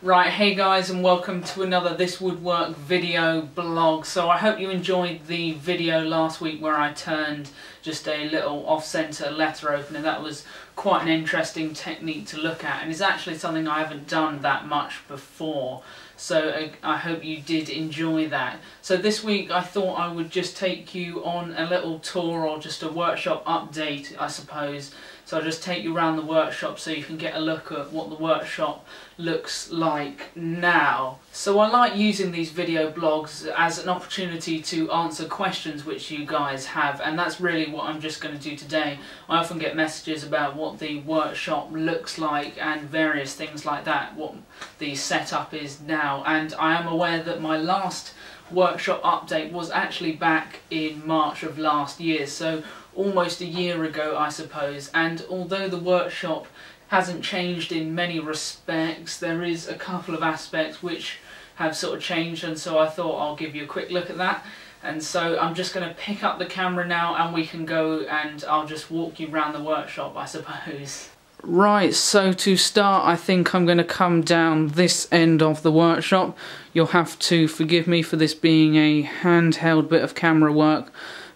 Right, hey guys, and welcome to another This Woodwork video blog. So I hope you enjoyed the video last week where I turned just a little off-center letter opener. That was quite an interesting technique to look at, and it's actually something I haven't done that much before. So I hope you did enjoy that. So this week I thought I would just take you on a little tour, or just a workshop update I suppose. So I'll just take you around the workshop so you can get a look at what the workshop looks like now. So I like using these video blogs as an opportunity to answer questions which you guys have, and that's really what I'm just going to do today. I often get messages about what the workshop looks like and various things like that, what the setup is now, and I am aware that my last workshop update was actually back in March of last year, so almost a year ago I suppose. And although the workshop hasn't changed in many respects, there is a couple of aspects which have sort of changed, and so I thought I'll give you a quick look at that. And so I'm just going to pick up the camera now and we can go, and I'll just walk you around the workshop I suppose. Right, so to start I think I'm going to come down this end of the workshop. You'll have to forgive me for this being a handheld bit of camera work,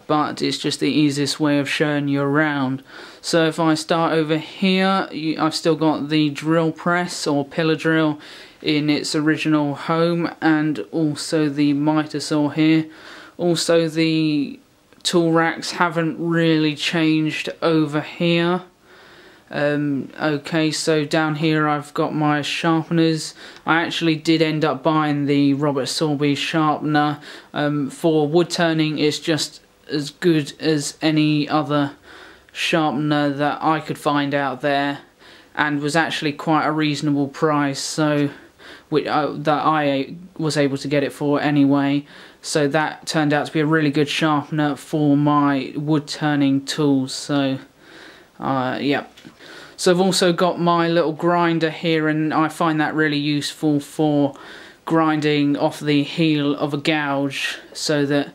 but it's just the easiest way of showing you around. So if I start over here, I've still got the drill press or pillar drill in its original home, and also the miter saw here. Also the tool racks haven't really changed over here. Okay, so down here I've got my sharpeners. I actually did end up buying the Robert Sorby sharpener. For wood turning, it's just as good as any other sharpener that I could find out there, and was actually quite a reasonable price, so that I was able to get it for anyway. So that turned out to be a really good sharpener for my wood turning tools. So yeah. So I've also got my little grinder here, and I find that really useful for grinding off the heel of a gouge so that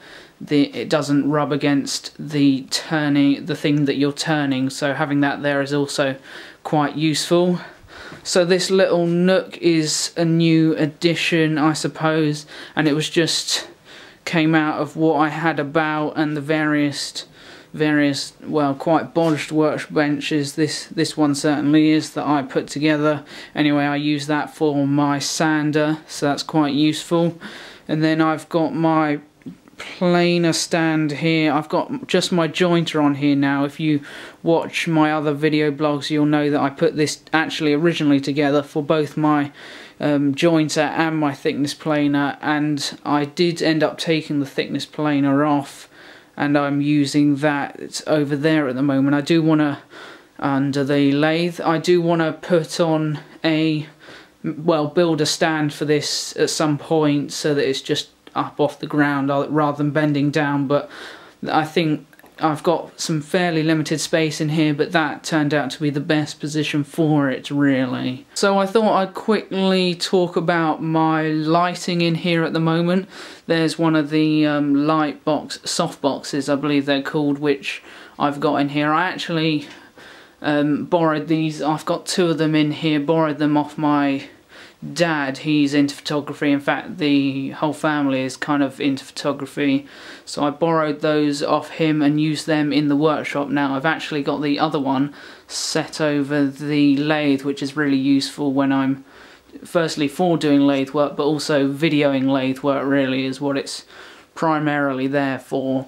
it doesn't rub against the thing that you're turning. So having that there is also quite useful. So this little nook is a new addition I suppose, and it was just came out of what I had about, and the various well, quite bodged workbenches. This one certainly is, that I put together. Anyway, I use that for my sander, so that's quite useful. And then I've got my planer stand here. I've got just my jointer on here now. If you watch my other video blogs, you'll know that I put this actually originally together for both my jointer and my thickness planer, and I did end up taking the thickness planer off, and I'm using that. It's over there at the moment. I do want to, under the lathe, I do want to put on build a stand for this at some point so that it's just up off the ground rather than bending down, but I think I've got some fairly limited space in here, but that turned out to be the best position for it really. So I thought I'd quickly talk about my lighting in here at the moment. There's one of the soft boxes I believe they're called, which I've got in here. I actually borrowed these. I've got two of them in here, borrowed them off my dad. He's into photography. In fact, the whole family is kind of into photography, so I borrowed those off him and used them in the workshop. Now I've actually got the other one set over the lathe, which is really useful when I'm firstly for doing lathe work, but also videoing lathe work really is what it's primarily there for.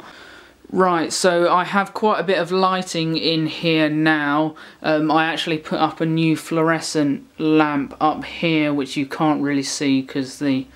Right, so I have quite a bit of lighting in here now. I actually put up a new fluorescent lamp up here, which you can't really see because the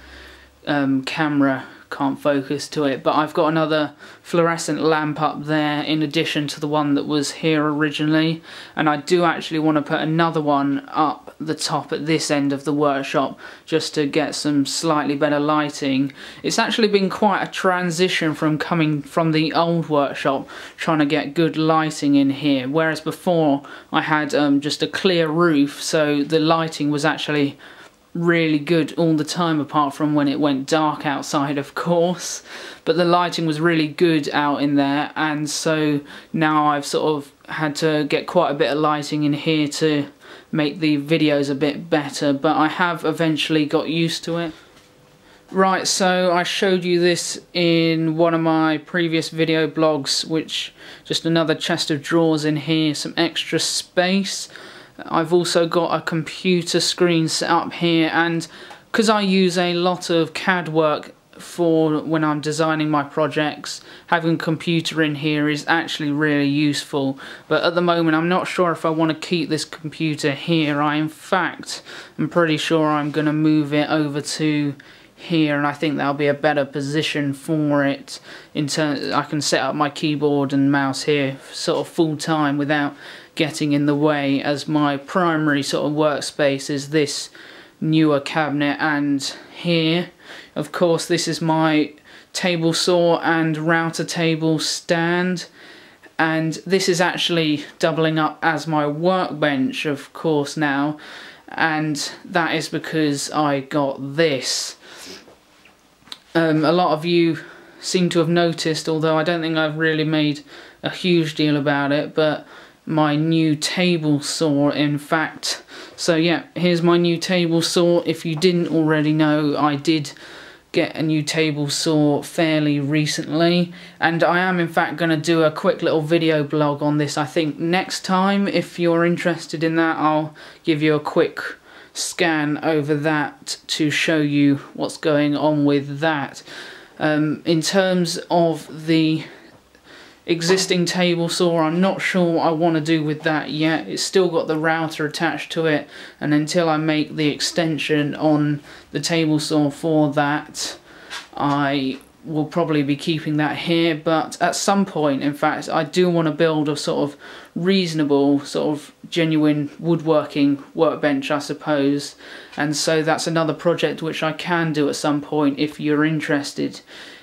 camera can't focus to it, but I've got another fluorescent lamp up there in addition to the one that was here originally, and I do actually want to put another one up the top at this end of the workshop just to get some slightly better lighting. It's actually been quite a transition from coming from the old workshop trying to get good lighting in here, whereas before I had just a clear roof, so the lighting was actually really good all the time, apart from when it went dark outside of course, but the lighting was really good out in there, and so now I've sort of had to get quite a bit of lighting in here to make the videos a bit better, but I have eventually got used to it. Right, so I showed you this in one of my previous video blogs, which just another chest of drawers in here, some extra space. I've also got a computer screen set up here, and because I use a lot of CAD work for when I'm designing my projects, having a computer in here is actually really useful. But at the moment I'm not sure if I want to keep this computer here. I'm pretty sure I'm going to move it over to here, and I think that'll be a better position for it. In terms, I can set up my keyboard and mouse here sort of full time without getting in the way, as my primary sort of workspace is this newer cabinet. And here, of course, this is my table saw and router table stand, and this is actually doubling up as my workbench, of course, now, and that is because I got this. A lot of you seem to have noticed, although I don't think I've really made a huge deal about it, but my new table saw, in fact. So yeah, here's my new table saw. If you didn't already know, I did get a new table saw fairly recently, and I am in fact going to do a quick little video blog on this. I think next time, if you're interested in that, I'll give you a quick scan over that to show you what's going on with that. In terms of the existing table saw, I'm not sure what I want to do with that yet. It's still got the router attached to it, and until I make the extension on the table saw for that, I will probably be keeping that here. But at some point, in fact, I do want to build a sort of reasonable, sort of genuine woodworking workbench, I suppose, and so that's another project which I can do at some point if you're interested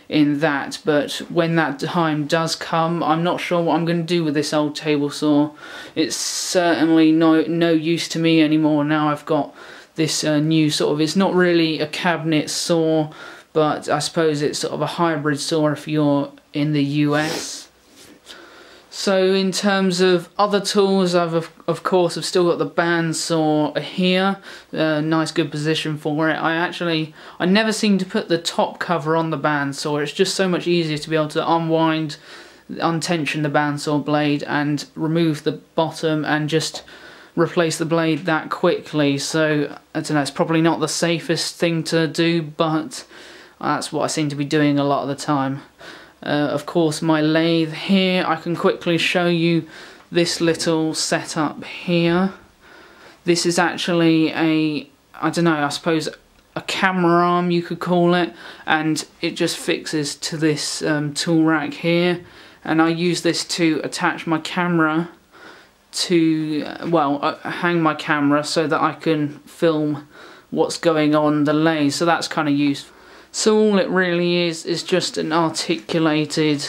in that. But when that time does come, I'm not sure what I'm going to do with this old table saw. It's certainly no use to me anymore now I've got this new sort of, it's not really a cabinet saw, but I suppose it's sort of a hybrid saw if you're in the US. So in terms of other tools, I've of course have still got the bandsaw here, nice good position for it. I never seem to put the top cover on the bandsaw. It's just so much easier to be able to unwind, untension the bandsaw blade and remove the bottom and just replace the blade that quickly. So I don't know, it's probably not the safest thing to do, but that's what I seem to be doing a lot of the time. Of course, my lathe here, I can quickly show you this little setup here. This is actually I don't know, I suppose a camera arm you could call it, and it just fixes to this tool rack here, and I use this to attach my camera to, well, hang my camera so that I can film what's going on the lathe, so that's kind of useful. So all it really is just an articulated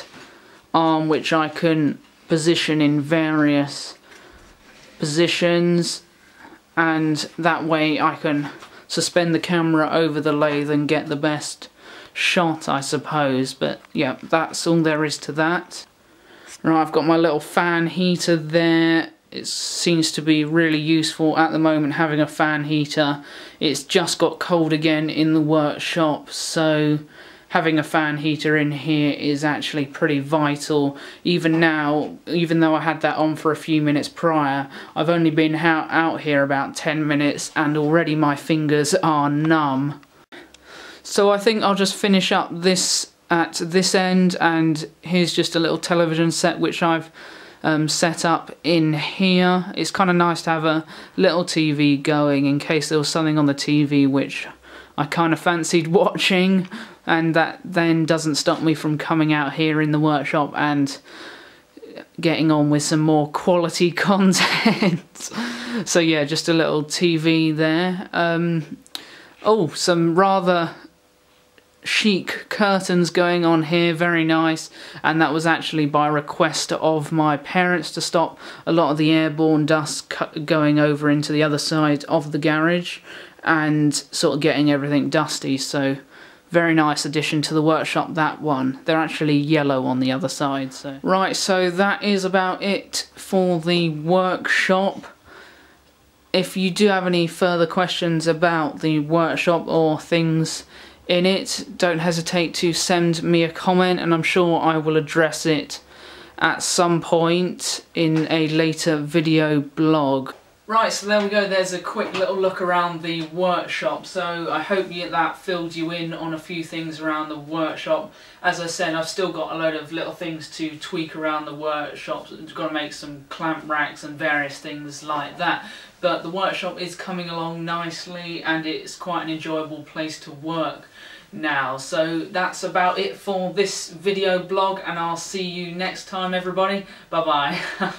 arm which I can position in various positions, and that way I can suspend the camera over the lathe and get the best shot, I suppose. But yeah, that's all there is to that. Right, I've got my little fan heater there. It seems to be really useful at the moment, having a fan heater. It's just got cold again in the workshop, so having a fan heater in here is actually pretty vital. Even now, even though I had that on for a few minutes prior, I've only been out here about 10 minutes and already my fingers are numb. So I think I'll just finish up this at this end, and here's just a little television set which I've set up in here. It's kind of nice to have a little TV going in case there was something on the TV which I kind of fancied watching, and that then doesn't stop me from coming out here in the workshop and getting on with some more quality content. So yeah, just a little TV there. Oh, some rather chic curtains going on here, very nice, and that was actually by request of my parents to stop a lot of the airborne dust going over into the other side of the garage and sort of getting everything dusty. So very nice addition to the workshop, that one. They're actually yellow on the other side. So right, so that is about it for the workshop. if you do have any further questions about the workshop or things in it, don't hesitate to send me a comment, and I'm sure I will address it at some point in a later video blog. Right, so there we go, there's a quick little look around the workshop. So I hope that filled you in on a few things around the workshop. As I said, I've still got a load of little things to tweak around the workshop. I've got to make some clamp racks and various things like that. But the workshop is coming along nicely, and it's quite an enjoyable place to work now. So that's about it for this video blog, and I'll see you next time, everybody. Bye bye.